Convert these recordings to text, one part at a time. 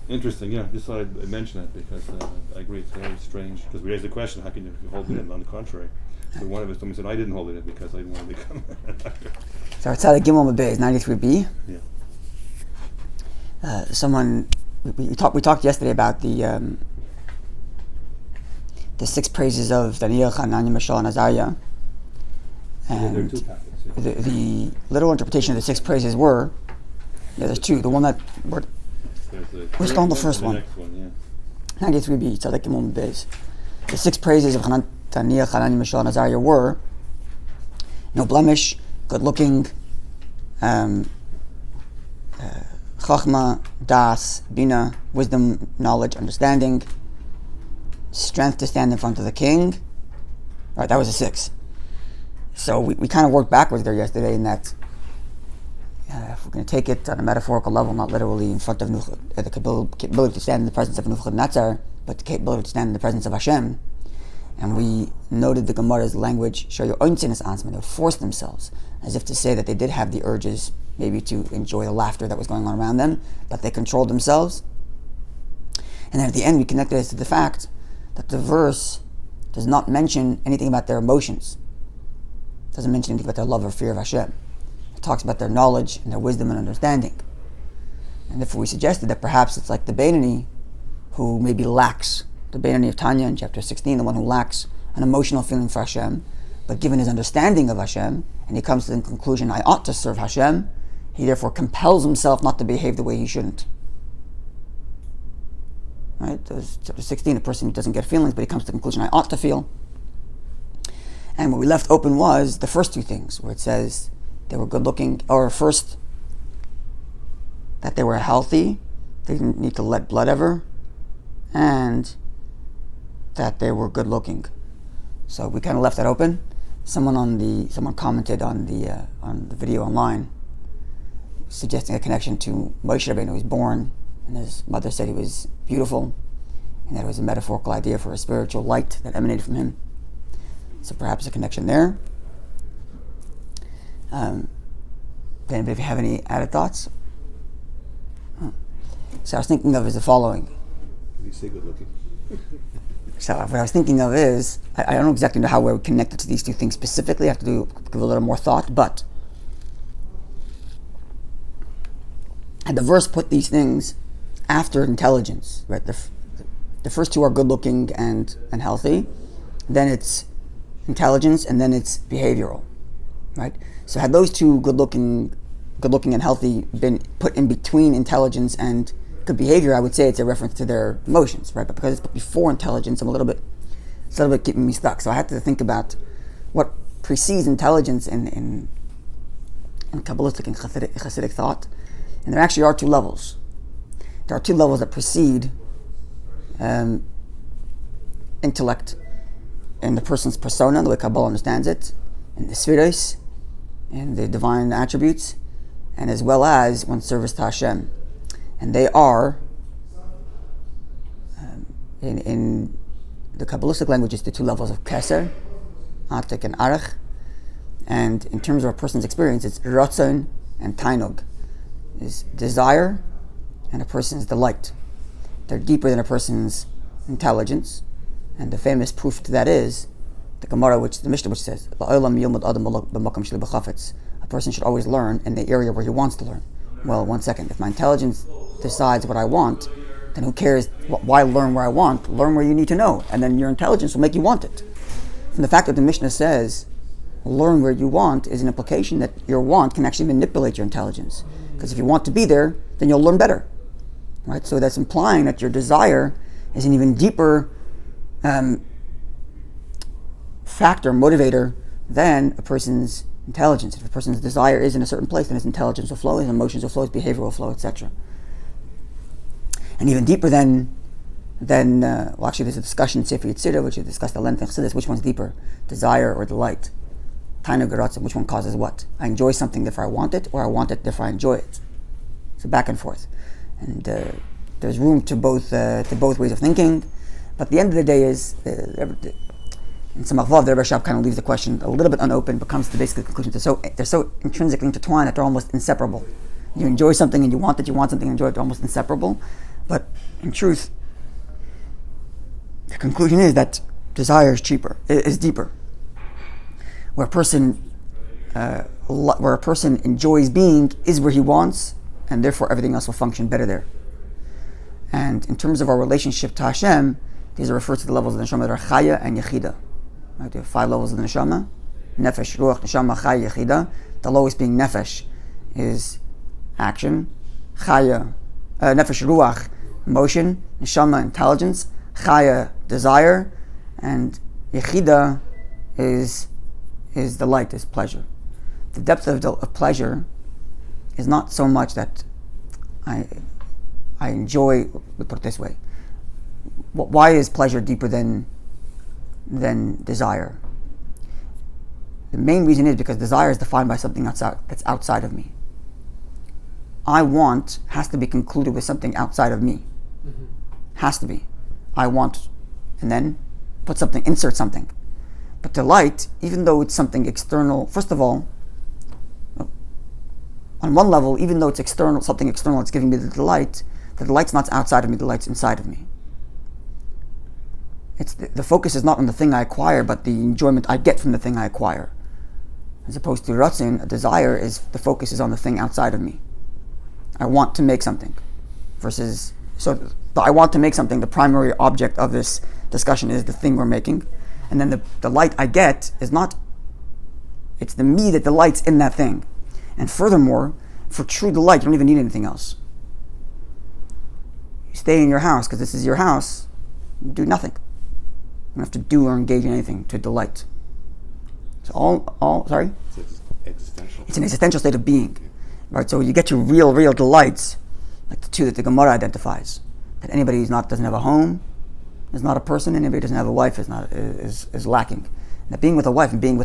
Interesting, yeah. Just thought I'd mention that because I agree it's very strange. Because we raised the question, how can you hold it in? On the contrary. So one of us told me, said, I didn't hold it in because I didn't want to become a doctor. So our Tzaddik Gimel Mabeh is 93b. Yeah. We talked yesterday about the 6 praises of Daniel, Hananiah, Mishael, and Azariah. And there are 2 packets. Yeah. the literal interpretation of the 6 praises were, there's 2. The one that we're still on the first one. Next one, yeah. 93b, Tzaddik Gimel Mabeh. The 6 praises of Daniel, Hananiah, Mishael, and Azariah were no blemish, good looking, Chachma, Das, Bina, wisdom, knowledge, understanding, strength to stand in front of the king. Right, that was a 6. So we kind of worked backwards there yesterday in that if we're going to take it on a metaphorical level, not literally in front of the capability to stand in the presence of Nebuchadnezzar, but the capability to stand in the presence of Hashem. And we noted the Gemara's language, show your own sinners ansman. They would force themselves, as if to say that they did have the urges, maybe to enjoy the laughter that was going on around them, but they controlled themselves. And then at the end, we connected this to the fact that the verse does not mention anything about their emotions. It doesn't mention anything about their love or fear of Hashem. It talks about their knowledge and their wisdom and understanding. And if we suggested that perhaps it's like the Beinoni, who maybe lacks, the Beinoni of Tanya in chapter 16, the one who lacks an emotional feeling for Hashem, but given his understanding of Hashem, and he comes to the conclusion, I ought to serve Hashem, he therefore compels himself not to behave the way he shouldn't. Right? Chapter 16, a person who doesn't get feelings, but he comes to the conclusion, I ought to feel. And what we left open was the first 2 things, where it says they were good looking, or first, that they were healthy, they didn't need to let blood ever, and that they were good looking. So we kind of left that open. Someone commented on the video online, suggesting a connection to Moshe Rabbeinu, who was born, and his mother said he was beautiful, and that it was a metaphorical idea for a spiritual light that emanated from him. So perhaps a connection there. Then if you have any added thoughts? So I was thinking of is the following. You say good looking. So what I was thinking of is, I don't exactly know how we're connected to these 2 things specifically. I have to give a little more thought, but had the verse put these things after intelligence, right? The first 2 are good looking and healthy, then it's intelligence, and then it's behavioral, right? So had those 2 good looking and healthy been put in between intelligence and good behavior, I would say it's a reference to their emotions, right? But because it's put before intelligence, it's a little bit keeping me stuck. So I had to think about what precedes intelligence in Kabbalistic and Hasidic thought. And there actually are 2 levels. There are 2 levels that precede intellect in the person's persona, the way Kabbalah understands it, in the Sfiros, and the divine attributes, and as well as one's service to Hashem. And they are, in the Kabbalistic language, it's the 2 levels of Keser, Atik, and Arach. And in terms of a person's experience, it's Ratzon and Tainug. Is desire and a person's delight. They're deeper than a person's intelligence. And the famous proof to that is the Gemara, the Mishnah, which says, a person should always learn in the area where he wants to learn. Well, one second. If my intelligence decides what I want, then who cares? Why learn where I want? Learn where you need to know. And then your intelligence will make you want it. And the fact that the Mishnah says, learn where you want, is an implication that your want can actually manipulate your intelligence. Because if you want to be there, then you'll learn better. Right? So that's implying that your desire is an even deeper factor, motivator, than a person's intelligence. If a person's desire is in a certain place, then his intelligence will flow, his emotions will flow, his behavior will flow, etc. And even deeper than actually there's a discussion in Sefer Yetzirah, which is discussed at length in Chassidus, which one's deeper, desire or delight? Tainug or Ratzon, which one causes what? I enjoy something therefore I want it, or I want it therefore I enjoy it. So back and forth. And there's room to both ways of thinking, but the end of the day is, in Samach Vav, the Rebbe Shab kind of leaves the question a little bit unopened, but comes to basically the conclusion they're so intrinsically intertwined that they're almost inseparable. You enjoy something and you want something and enjoy it, they're almost inseparable. But in truth, the conclusion is that desire is deeper. Where a person enjoys being is where he wants, and therefore everything else will function better there. And in terms of our relationship to Hashem, these are referred to the levels of the neshama that are chaya and yechida. Right? There are 5 levels of the neshama: nefesh, ruach, neshama, chaya, yechida. The lowest being nefesh is action, chaya, nefesh, ruach, emotion, neshama, intelligence, chaya, desire, and yechida is delight, is pleasure. The depth of pleasure is not so much that I enjoy. We put it this way: why is pleasure deeper than desire? The main reason is because desire is defined by something that's outside of me. I want has to be concluded with something outside of me. Mm-hmm. Has to be. I want, and then insert something. But delight, even though it's something external, first of all, on one level, even though it's external, something external that's giving me the delight's not outside of me, the delight's inside of me. It's the focus is not on the thing I acquire, but the enjoyment I get from the thing I acquire. As opposed to ratzin, a desire is the focus is on the thing outside of me. I want to make something. So I want to make something, the primary object of this discussion is the thing we're making. And then the delight I get is not, it's the me that delights in that thing. And furthermore, for true delight, you don't even need anything else. You stay in your house because this is your house, you do nothing. You don't have to do or engage in anything to delight. It's sorry? It's existential. It's an existential state of being. Right? So you get to real delights, like the two that the Gemara identifies. That anybody who doesn't have a home is not a person, and anybody who doesn't have a wife is lacking. And that being with a wife and being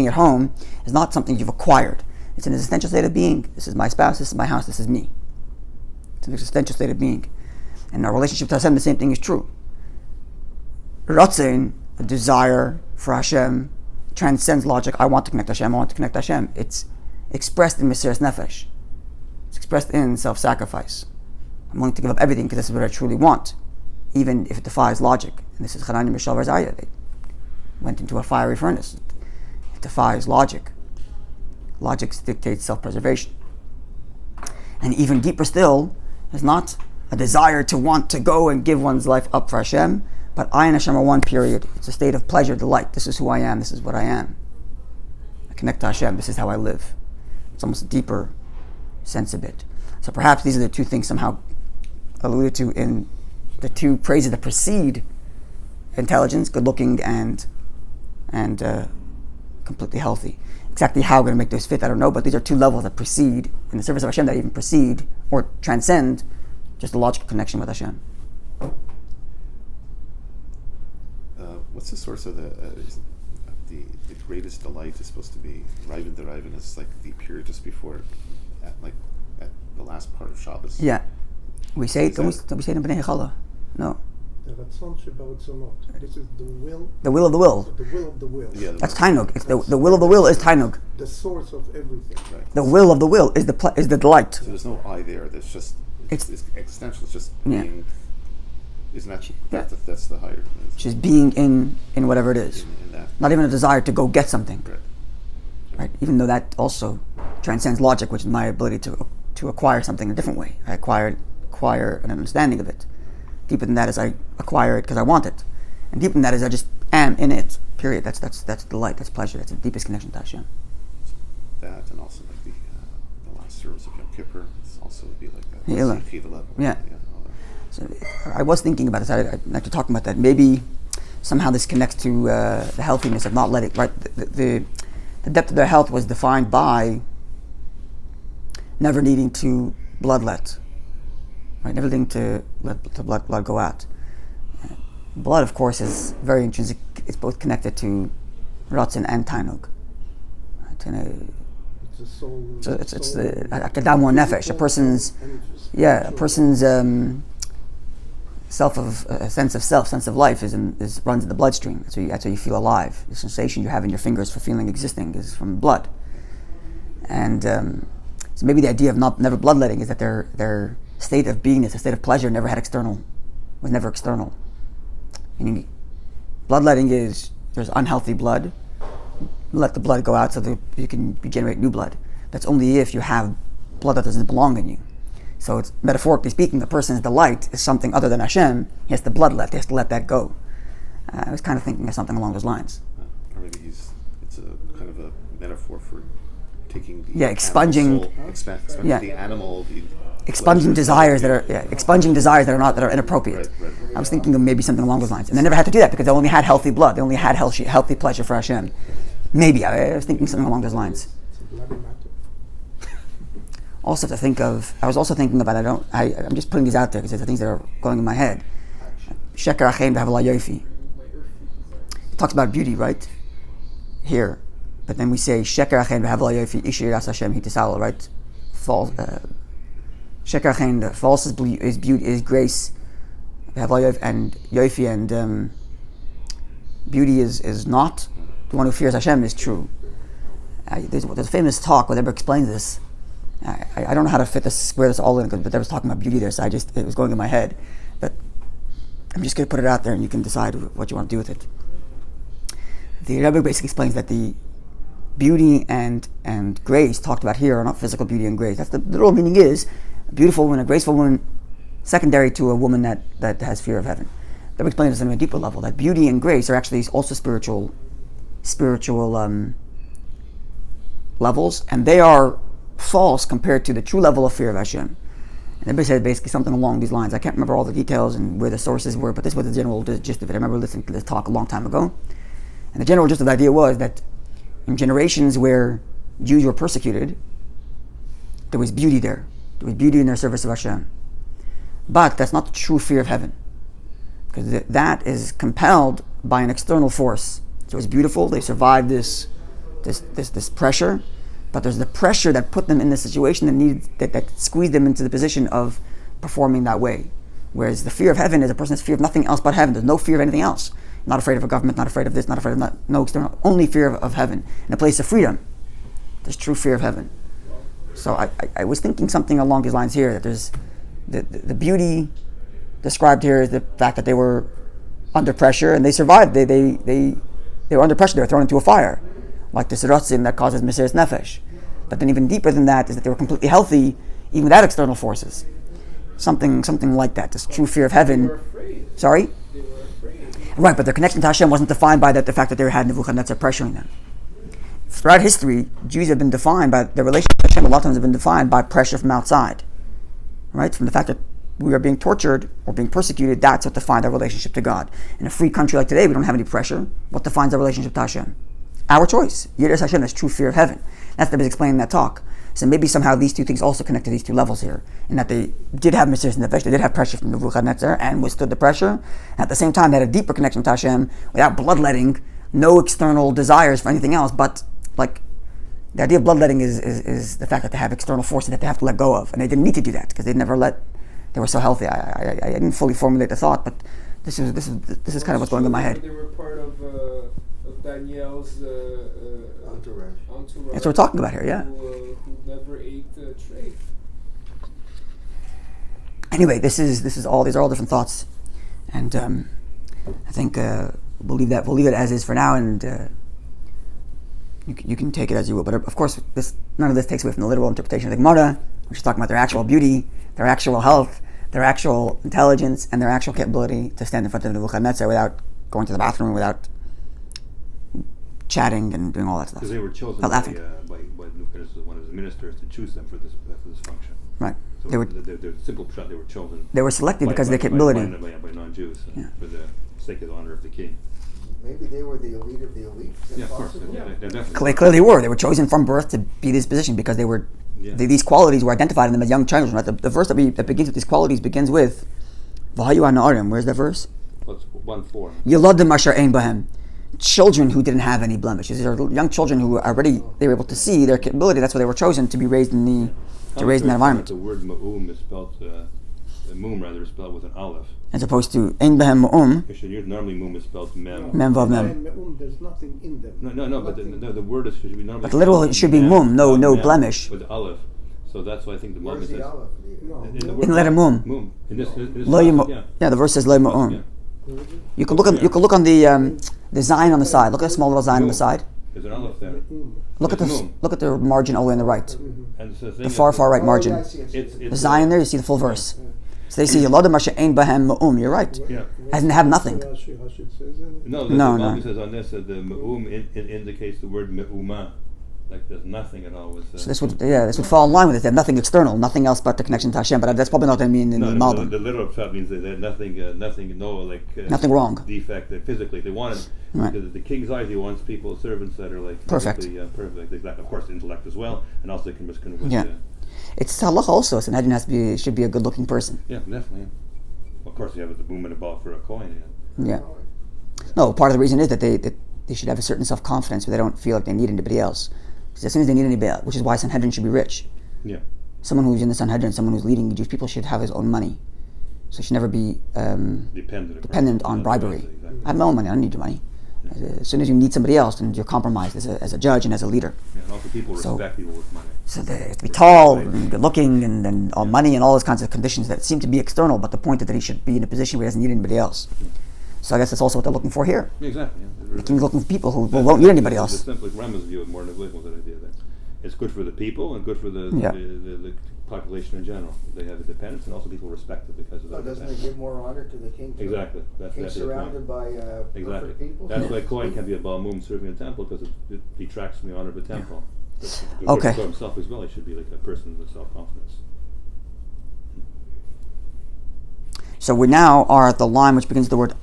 at home is not something you've acquired. It's an existential state of being. This is my spouse, this is my house, this is me. It's an existential state of being. And our relationship to Hashem, the same thing is true. Ratzin, a desire for Hashem, transcends logic. I want to connect to Hashem. It's expressed in Mesiras Nefesh. It's expressed in self-sacrifice. I'm willing to give up everything because this is what I truly want, even if it defies logic. And this is Chananya Mishal Varzaya. They went into a fiery furnace. It defies logic. Logic dictates self-preservation. And even deeper still is not a desire to want to go and give one's life up for Hashem, but I and Hashem are one, period. It's a state of pleasure, delight. This is who I am. This is what I am. I connect to Hashem. This is how I live. It's almost a deeper sense of it. So perhaps these are the two things somehow alluded to in the two praises that precede intelligence, good looking and completely healthy. Exactly how we're going to make those fit, I don't know, but these are two levels that precede, in the service of Hashem, that even precede or transcend just the logical connection with Hashem. What's the source of the greatest delight is supposed to be Raven the Raven is like the period just before, at the last part of Shabbos. Yeah, we say it. Don't we say it in Bnei Chala? No. The Ratzon Shebarotzonot. This is the will. The will of the will. The will of the will. Yeah, that's Tainug. It's the will of the will is Tainug. The source of everything. Right. The will of the will is the delight. So there's no I there. There's just it's existential. It's just being. Isn't that that's the higher? Just being in whatever it is. In that. Not even a desire to go get something. Right. Even though that also transcends logic, which is my ability to acquire something in a different way. I acquire an understanding of it. Deeper than that is I acquire it because I want it, and deeper than that is I just am in it. Period. That's delight. That's pleasure. That's the deepest connection to Hashem. That and also like the last service of Yom Kippur. It's also would be like that. Yeah. Level. Yeah. So I was thinking about this. I'd like to talk about that. Maybe somehow this connects to the healthiness of not letting. Right. The depth of their health was defined by never needing to bloodlet. Right, never needing to let the blood go out. Blood, of course, is very intrinsic. It's both connected to Ratzin and Tainug. Right, It's the soul. so it's the Akadam or Nefesh. A person's sense of self, sense of life runs in the bloodstream. That's how you feel alive. The sensation you have in your fingers for feeling existing is from blood. And so maybe the idea of never bloodletting is that they're state of beingness, a state of pleasure, was never external. Meaning, bloodletting is, there's unhealthy blood, let the blood go out so that you can regenerate new blood. That's only if you have blood that doesn't belong in you. So it's, metaphorically speaking, the person's delight is something other than Hashem. He has to bloodlet, he has to let that go. I was kind of thinking of something along those lines. Or maybe it's a kind of a metaphor for taking the expunging the animal, expunging desires that are inappropriate. Right. I was thinking of maybe something along those lines, and they never had to do that because they only had healthy blood. They only had healthy pleasure for Hashem. Maybe I was thinking something along those lines. It's a bloody matter. Also to think of, I was also thinking about. I'm just putting these out there because they're the things that are going in my head. Sheker Achein v'Havala Yofi. It talks about beauty, right? Here. But then we say Sheker Achein v'Havala Yofi Ishir Yas Hashem Hitisalo, right? False. Sheker Achein, the false is beauty, is grace. V'Havala Yofi and Yofi and beauty is not. The one who fears Hashem is true. There's a famous talk where the Rebbe explains this. I don't know how to square this all in, but they was talking about beauty there, so it was going in my head. But I'm just going to put it out there, and you can decide what you want to do with it. The Rebbe basically explains that the beauty and grace talked about here are not physical beauty and grace. That's the literal meaning is a beautiful woman, a graceful woman, secondary to a woman that has fear of heaven. The Rebbe explains this on a deeper level, that beauty and grace are actually also spiritual levels, and they are false compared to the true level of fear of Hashem. And everybody said basically something along these lines. I can't remember all the details and where the sources were, but this was the general gist of it. I remember listening to this talk a long time ago, and the general gist of the idea was that in generations where Jews were persecuted, there was beauty there. There was beauty in their service of Hashem. But that's not the true fear of heaven, because that is compelled by an external force. So it was beautiful. They survived this pressure, but there's the pressure that put them in the situation that squeezed them into the position of performing that way. Whereas the fear of heaven is a person's fear of nothing else but heaven. There's no fear of anything else. Not afraid of a government, not afraid of this, not afraid of no external, only fear of heaven. In a place of freedom, there's true fear of heaven. So I was thinking something along these lines here, that there's the beauty described here is the fact that they were under pressure and they survived. They were under pressure. They were thrown into a fire, like the sirotzim that causes mesiras nefesh. But then even deeper than that is that they were completely healthy, even without external forces. Something like that. This true fear of heaven. They were afraid. Sorry? They were afraid. Right, but their connection to Hashem wasn't defined by the fact that they had Nebuchadnezzar pressuring them. Throughout history, Jews have been defined by their relationship to Hashem. A lot of times have been defined by pressure from outside. Right, from the fact that we are being tortured or being persecuted, that's what defines our relationship to God. In a free country like today, we don't have any pressure. What defines our relationship to Hashem? Our choice. Yiras Hashem is true fear of heaven. That's what I was explaining in that talk. So maybe somehow these two things also connect to these two levels here, in that they did have mesiras nefesh, they did have pressure from Nebuchadnezzar and withstood the pressure. And at the same time, they had a deeper connection to Hashem without bloodletting, no external desires for anything else. But like the idea of bloodletting is the fact that they have external forces that they have to let go of, and they didn't need to do that because they were so healthy. I didn't fully formulate the thought, but this is kind of what's going on in my head. They were part of Daniel's Entourage. That's what we're talking about here, yeah. Who never ate tray. Anyway, these are all different thoughts, and I think we'll leave it as is for now, and you can take it as you will. But of course, none of this takes away from the literal interpretation of the Gemara, which is talking about their actual beauty, their actual health, their actual intelligence, and their actual capability to stand in front of Nebuchadnezzar without going to the bathroom, without chatting and doing all that stuff. Because they were chosen by Nebuchadnezzar, one of his ministers, to choose them for this function. Right. So the simple shot, they were chosen. They were selected because of their capability. By non-Jews, for the sake of the honor of the king. Maybe they were the elite of the elite. Yeah, of course. They definitely. Clearly were. They were chosen from birth to be this position because they were. Yeah. These qualities were identified in them as young children. Right? The verse that begins with these qualities begins with V'hayu ha'na'arim. Where's that verse? What's 1:4? Yeladim asher ein bahem. Children who didn't have any blemishes. These are young children who they were able to see their capability. That's why they were chosen to be raised in that environment. The word ma'um is spelled mum rather is spelled with an aleph. As opposed to ein bahem ma'um. Normally mum is spelled mem. Mem vav mem. There's nothing in them. No. But the word should be normally. But literal it should be mum. No blemish. With aleph. So that's why I think the Where's moment the says aleph? No. in the In word letter mum. mum. In this Lo yimo- yeah. Yeah, the verse says lo Yeah. ma'um. You can look on the Zion on the side. Look at the small little Zion on the side. There's an aleph there. Look at There's mum. look at the margin all the way on the right. And the thing The is far that right margin. I see. It's The Zion there, you see the full verse. Yeah. So they say Yolodim Asher Ein Bahem Ma'um. You're right. Yeah. As in have nothing. Rashi says in it. No, No, the no. Bible says on this that the me'um it indicates the word me'uma, like there's nothing at all. With, So this would fall in line with it. They have nothing external, nothing else but the connection to Hashem. But that's probably not what I mean in the Malbim. the literal pshat means that there's nothing, Nothing wrong. defect physically. They wanted Right. because the king's eyes, he wants people, servants that are like Perfect. physically, perfect. Exactly. Of course, intellect as well, and also they can just kind of Yeah. It's halacha also. Sanhedrin should be a good looking person. yeah, definitely. Yeah. Of course, you have the boom and a ball for a coin. Yeah. Yeah. No, part of the reason is that they should have a certain self confidence where they don't feel like they need anybody else. Because as soon as they need anybody else, which is why Sanhedrin should be rich. Yeah. Someone who's in the Sanhedrin, someone who's leading Jewish people should have his own money. So should never be dependent on bribery. Exactly. I have my own money. I don't need your money. As soon as you need somebody else, then you're compromised as a judge and as a leader. Yeah, and also people So- respect people with money. So they have to be tall and good looking and all money and all those kinds of conditions that seem to be external, but the point is that he should be in a position where he doesn't need anybody else. So I guess that's also what they're looking for here. Yeah, exactly. Yeah. The king's looking for people who won't need anybody The else. simple Rambam's view of modern Islam was that idea that it's good for the people and good for the Yeah. the population in general. They have independence and also people respect it because of Oh, that. doesn't it give more honor to the king? too? Exactly. That's He's the point. surrounded by Exactly. perfect people. That's why Kohen can be a Balmum serving a temple because it detracts from the honor of the temple. But good Okay. for himself as well. He should be like a person with self-confidence. So we now are at the line which begins with the word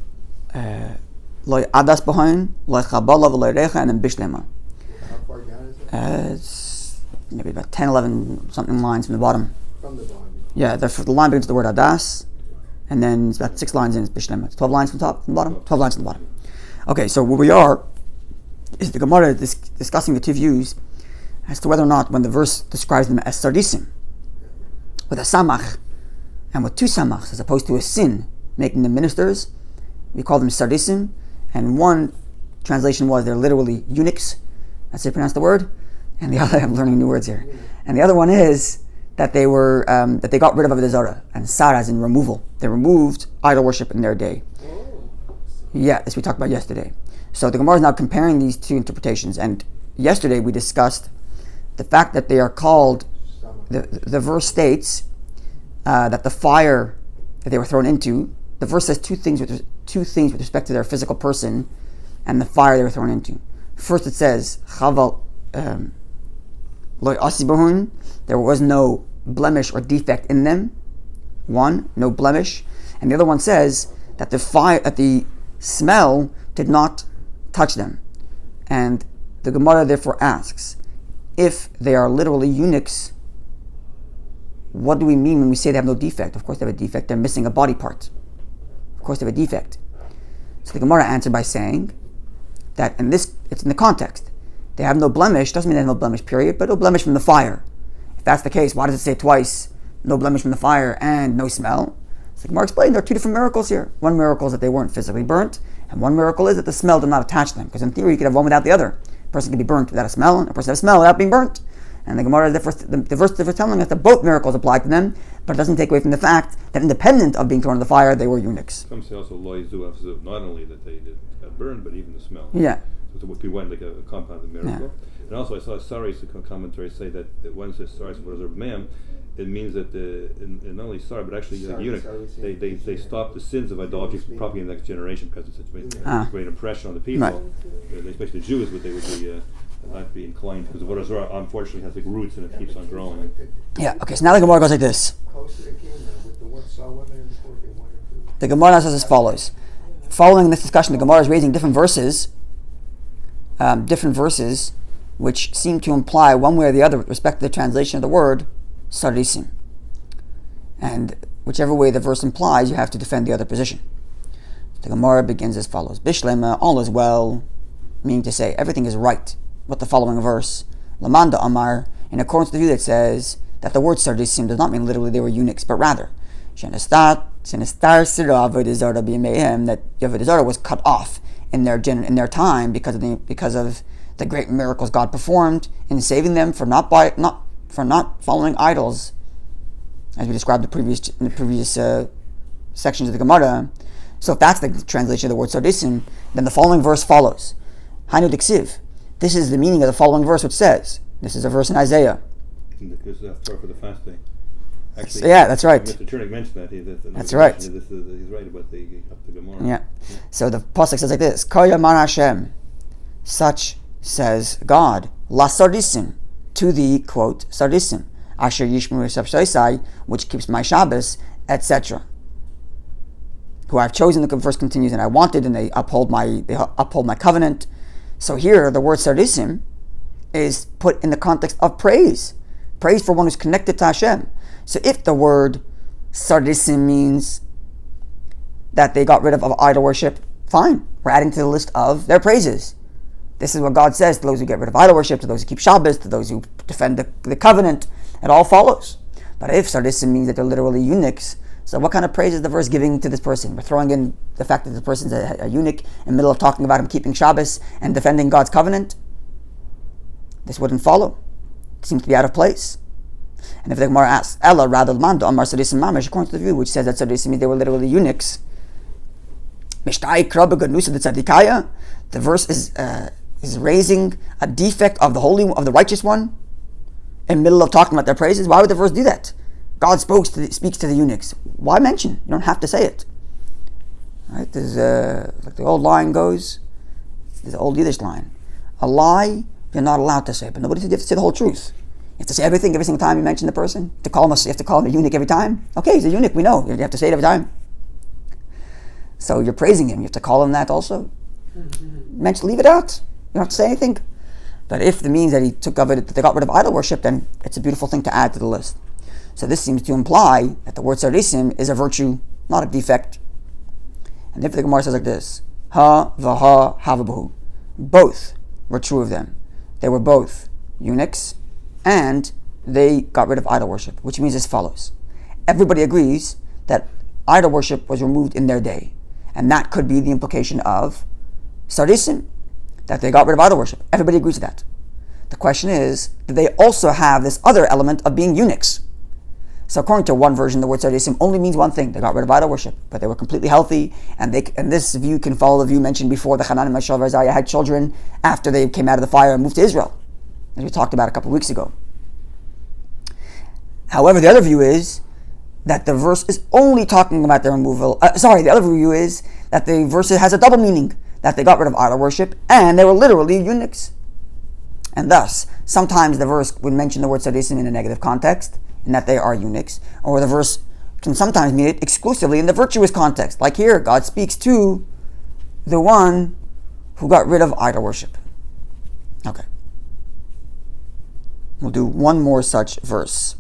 loy adas behind, loy chabala v'loy recha, and then bishlema. How far down is it? It's maybe about 10, 11 something lines from the bottom. From the bottom. Yeah, the line begins with the word adas, and then it's about 6 lines in, it's bishlema. It's 12 lines from top, from the bottom? 12 lines from the bottom. Okay, so where we are is the Gemara discussing the two views as to whether or not when the verse describes them as sardisim, with a samach, and with 2 samachs, as opposed to a sin, making them ministers, we call them sardisim, and one translation was they're literally eunuchs, that's how you pronounce the word, and the other, I'm learning new words here, and the other one is that they were, that they got rid of Avodah Zarah, and sar as in removal. They removed idol worship in their day. Yeah, as we talked about yesterday. So the Gemara is now comparing these two interpretations, and yesterday we discussed the fact that they are called, the verse states that the fire that they were thrown into, the verse says two things with respect to their physical person and the fire they were thrown into. First it says, Chaval loy asibahun, there was no blemish or defect in them. One, no blemish. And the other one says that the fire, that the smell did not touch them. And the Gemara therefore asks, if they are literally eunuchs, what do we mean when we say they have no defect? Of course they have a defect. They're missing a body part. Of course they have a defect. So the Gemara answered by saying that it's in the context. They have no blemish, doesn't mean they have no blemish, period, but no blemish from the fire. If that's the case, why does it say twice, no blemish from the fire and no smell? So the Gemara explained there are two different miracles here. One miracle is that they weren't physically burnt, and one miracle is that the smell did not attach them. Because in theory, you could have one without the other. A person can be burnt without a smell, and a person have a smell without being burnt. And the Gemara, the verse is telling us that both miracles apply to them, but it doesn't take away from the fact that independent of being thrown into the fire, they were eunuchs. Some say also loy zu afzu, not only that they got burned, but even the smell. Yeah. So it would be one like a compounded miracle. And also I saw Sari's commentary say that when it says Sari's was a ma'am, it means that not only Sari but actually eunuch, they stop the sins of idolatry probably in the next generation because it's such a great impression on the people. Right. Especially the Jews, but they would be not be inclined because what Azara unfortunately has like roots and it keeps on growing. Yeah, okay, so now the Gemara goes like this. Close to the king with the one saw women in the court they wanted to. The Gemara now says as follows. Following this discussion, the Gemara is raising different verses which seem to imply one way or the other with respect to the translation of the word sarisim. And whichever way the verse implies, you have to defend the other position. The Gemara begins as follows. Bishlema, all is well, meaning to say everything is right. What the following verse, Lamanda Amar, in accordance with the view that says that the word sardisim does not mean literally they were eunuchs, but rather Shenestar Sira Avodah Zarah b'Yameim, that Avodah Zarah was cut off in their time because of the great miracles God performed in saving them for not following idols, as we described in the previous sections of the Gemara. So if that's the translation of the word sardisim, then the following verse follows. Hainu diksiv. This is the meaning of the following verse, which says, this is a verse in Isaiah. This is Torah for the fasting. Actually, yeah, that's right. Mr. Chernik mentioned that. That's right. He's right about the Gemara. Yeah. So the pasuk says like this: Kaya man Hashem, such says God, la sardisim, to the quote sardisim, asher yishmu yisab, which keeps my Shabbos, etc. Who I've chosen. The verse continues, and I wanted, and they uphold my covenant. So here, the word sardisim is put in the context of praise for one who's connected to Hashem. So if the word sardisim means that they got rid of idol worship, fine. We're adding to the list of their praises. This is what God says to those who get rid of idol worship, to those who keep Shabbos, to those who defend the covenant. It all follows. But if sardisim means that they're literally eunuchs, so what kind of praise is the verse giving to this person? We're throwing in the fact that the person's a eunuch in the middle of talking about him keeping Shabbos and defending God's covenant? This wouldn't follow. It seems to be out of place. And if the Gemara asks, Ella rather mando amar sardisim mamash, according to the view which says that sardisim means they were literally eunuchs, the verse is raising a defect of the righteous one in the middle of talking about their praises. Why would the verse do that? God speaks to the eunuchs. Why mention? You don't have to say it. Right? There's like the old line goes. There's the old Yiddish line. A lie you're not allowed to say, but you have to say the whole truth. You have to say everything every single time you mention the person. You have to call him a eunuch every time. Okay, he's a eunuch. We know. You have to say it every time. So you're praising him. You have to call him that also. Leave it out. You don't have to say anything. But if it means that they got rid of idol worship, then it's a beautiful thing to add to the list. So this seems to imply that the word sardisim is a virtue, not a defect. And if the Gemara says like this, ha v'ha havabahu, both were true of them. They were both eunuchs, and they got rid of idol worship, which means as follows. Everybody agrees that idol worship was removed in their day, and that could be the implication of sardisim, that they got rid of idol worship. Everybody agrees with that. The question is, do they also have this other element of being eunuchs? So according to one version, the word sardisim only means one thing. They got rid of idol worship, but they were completely healthy, and this view can follow the view mentioned before. The Hanan and Mishael and Isaiah had children after they came out of the fire and moved to Israel, as we talked about a couple of weeks ago. However, the other view is that the verse is only talking about their removal. The other view is that the verse has a double meaning, that they got rid of idol worship, and they were literally eunuchs. And thus, sometimes the verse would mention the word sardisim in a negative context, in that they are eunuchs, or the verse can sometimes mean it exclusively in the virtuous context. Like here, God speaks to the one who got rid of idol worship. Okay. We'll do one more such verse.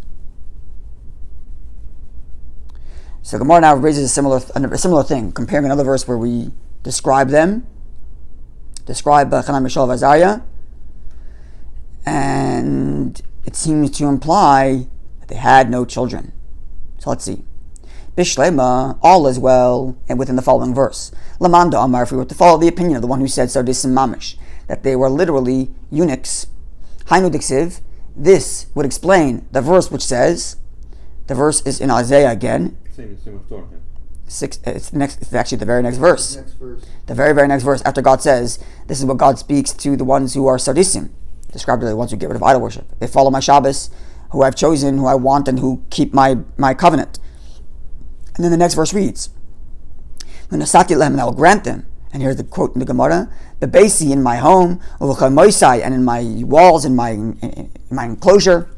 So Gemara now raises a similar thing, comparing another verse where we describe Hanan, Mishael, Azariah, and it seems to imply that they had no children. So let's see. Bishlema, all is well, and within the following verse. Lamanda Amar, if we were to follow the opinion of the one who said sardisim mamish, that they were literally eunuchs. Hainu diksiv, this would explain the verse which says, the verse is in Isaiah again. Same with Torah. It's actually the very next verse. The very, very next verse, after God says, this is what God speaks to the ones who are sardisim, described as the ones who get rid of idol worship. They follow my Shabbos, who I've chosen, who I want, and who keep my covenant. And then the next verse reads, and I will grant them. And here's the quote in the Gemara, the Beisi in my home, and in my walls, in my enclosure,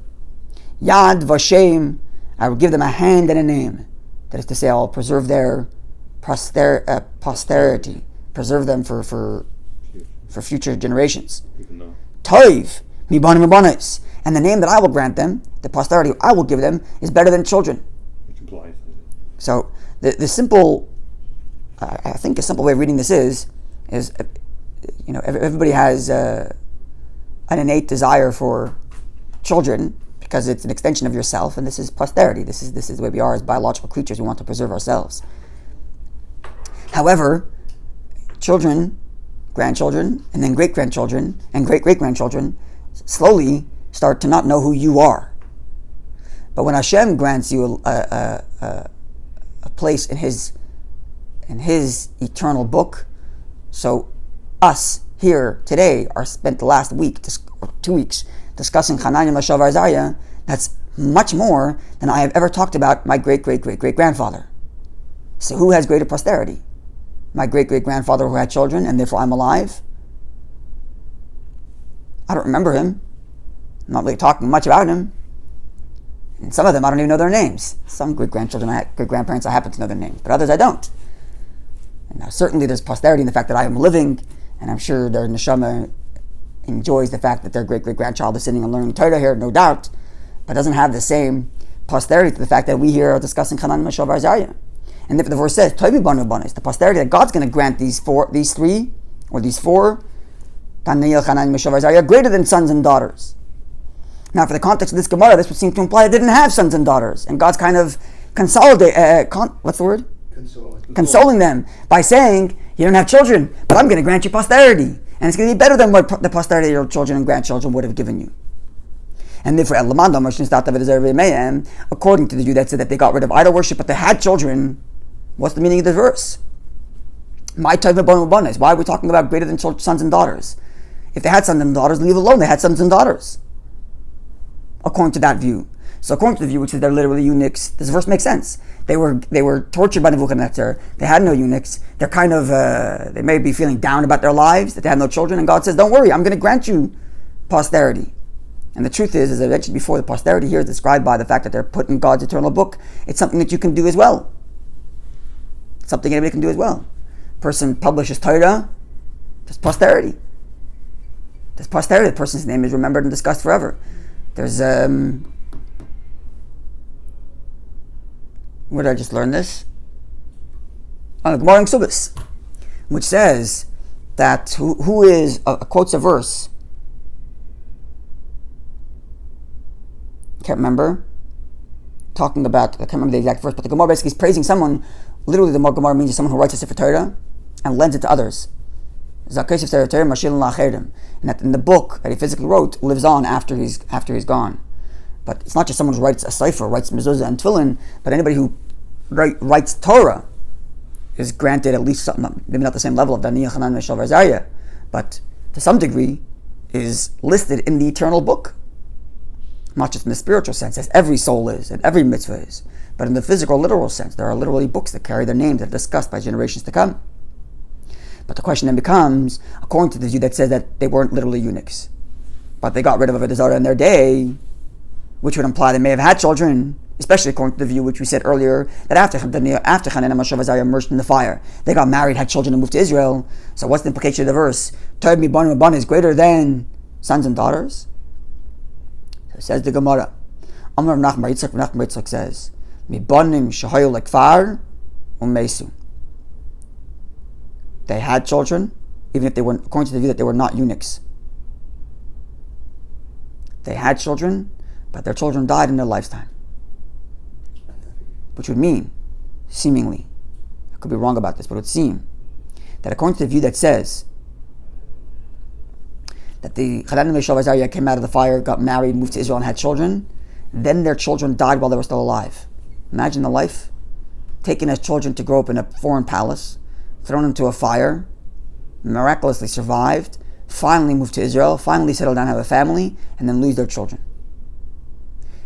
Yad Vashem, I will give them a hand and a name. That is to say, I will preserve their posterity, preserve them for future generations. Toiv, mibanim mibanis, and the name that I will grant them, the posterity I will give them, is better than children. Which implies. So the simple, I think a simple way of reading this is everybody has an innate desire for children, because it's an extension of yourself, and this is posterity. This is the way we are as biological creatures. We want to preserve ourselves. However, children, grandchildren, and then great-grandchildren, and great-great-grandchildren slowly start to not know who you are. But when Hashem grants you a place in His eternal book, so us here today are spent the last week, 2 weeks, discussing Hananiah, Mishael, Azariah. That's much more than I have ever talked about my great-great-great-great-grandfather. So who has greater posterity? My great-great-grandfather who had children, and therefore I'm alive? I don't remember him. I'm not really talking much about him. And some of them I don't even know their names. Some great-grandparents I happen to know their names, but others I don't. And now certainly there's posterity in the fact that I am living, and I'm sure their neshama enjoys the fact that their great-great-grandchild is sitting and learning Torah here, no doubt, but doesn't have the same posterity to the fact that we here are discussing Hanan, Mishael, Azariah. And if the verse says, Tobi Banu Banis, the posterity that God's going to grant these four, Daniel, Hanan, Mishael, Azariah, greater than sons and daughters. Now, for the context of this Gemara, this would seem to imply it didn't have sons and daughters, and God's kind of consoling them by saying, you don't have children, but I'm going to grant you posterity, and it's going to be better than what the posterity of your children and grandchildren would have given you. And therefore, according to the Jew that said that they got rid of idol worship, but they had children, what's the meaning of the verse? Why are we talking about greater than sons and daughters? If they had sons and daughters, leave alone, they had sons and daughters. According to that view. So according to the view which is they're literally eunuchs, this verse makes sense. They were tortured by Nebuchadnezzar. They had no eunuchs. They're kind of, they may be feeling down about their lives, that they have no children, and God says, don't worry, I'm going to grant you posterity. And the truth is, as I mentioned before, the posterity here is described by the fact that they're put in God's eternal book. It's something that you can do as well. It's something anybody can do as well. Person publishes Torah, there's posterity. There's posterity. The person's name is remembered and discussed forever. There's, where did I just learn this? On the Gemara in Ksubis, which says that who is, quotes a verse, can't remember, talking about, I can't remember the exact verse, but the Gemara basically is praising someone. Literally the Gemara means someone who writes a Sefer Torah and lends it to others. And that in the book that he physically wrote lives on after he's gone. But it's not just someone who writes a cipher, writes mezuzah and tefillin, but anybody who writes Torah is granted at least something, maybe not the same level of Daniel, Hanan, Mishael, Azariah, but to some degree is listed in the eternal book. Not just in the spiritual sense, as every soul is, and every mitzvah is, but in the physical, literal sense. There are literally books that carry their names that are discussed by generations to come. But the question then becomes, according to the view that says that they weren't literally eunuchs, but they got rid of Avodah Zarah in their day, which would imply they may have had children, especially according to the view which we said earlier, that after Hanan and Mishael Azariah immersed in the fire, they got married, had children, and moved to Israel. So what's the implication of the verse? Tob mi banu banu is greater than sons and daughters? So says the Gemara. Amar Nachman Yitzchak says, mi banim shahayu lekfar umesu. They had children, even if they weren't, according to the view that they were not eunuchs. They had children, but their children died in their lifetime. Which would mean, seemingly, I could be wrong about this, but it would seem that according to the view that says that the Hanan and Mishael Azariah came out of the fire, got married, moved to Israel, and had children, then their children died while they were still alive. Imagine the life. Taking as children to grow up in a foreign palace, thrown into a fire, miraculously survived, finally moved to Israel, finally settled down, have a family, and then lose their children.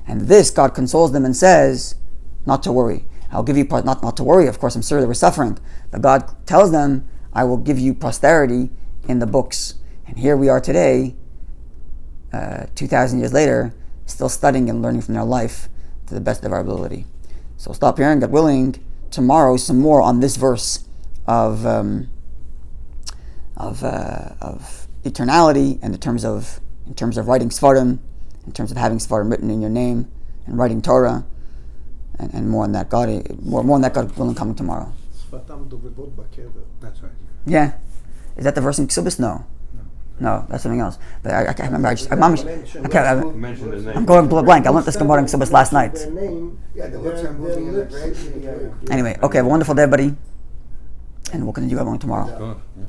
And this, God consoles them and says, not to worry. I'll give you, not to worry, of course, I'm sure they were suffering, but God tells them, I will give you posterity in the books. And here we are today, 2,000 years later, still studying and learning from their life to the best of our ability. So we'll stop here and, God willing, tomorrow some more on this verse of eternality, and in terms of writing Sfarim, in terms of having Sfarim written in your name, and writing Torah, and more on that. God willing, coming tomorrow. That's right. Yeah, is that the verse in Ksubis? No, that's something else. But I can't remember. I'm going blank. I learned this Gemara in Ksubis last night. Anyway, okay, have a wonderful day, buddy. And we'll continue going tomorrow. Good. Yeah.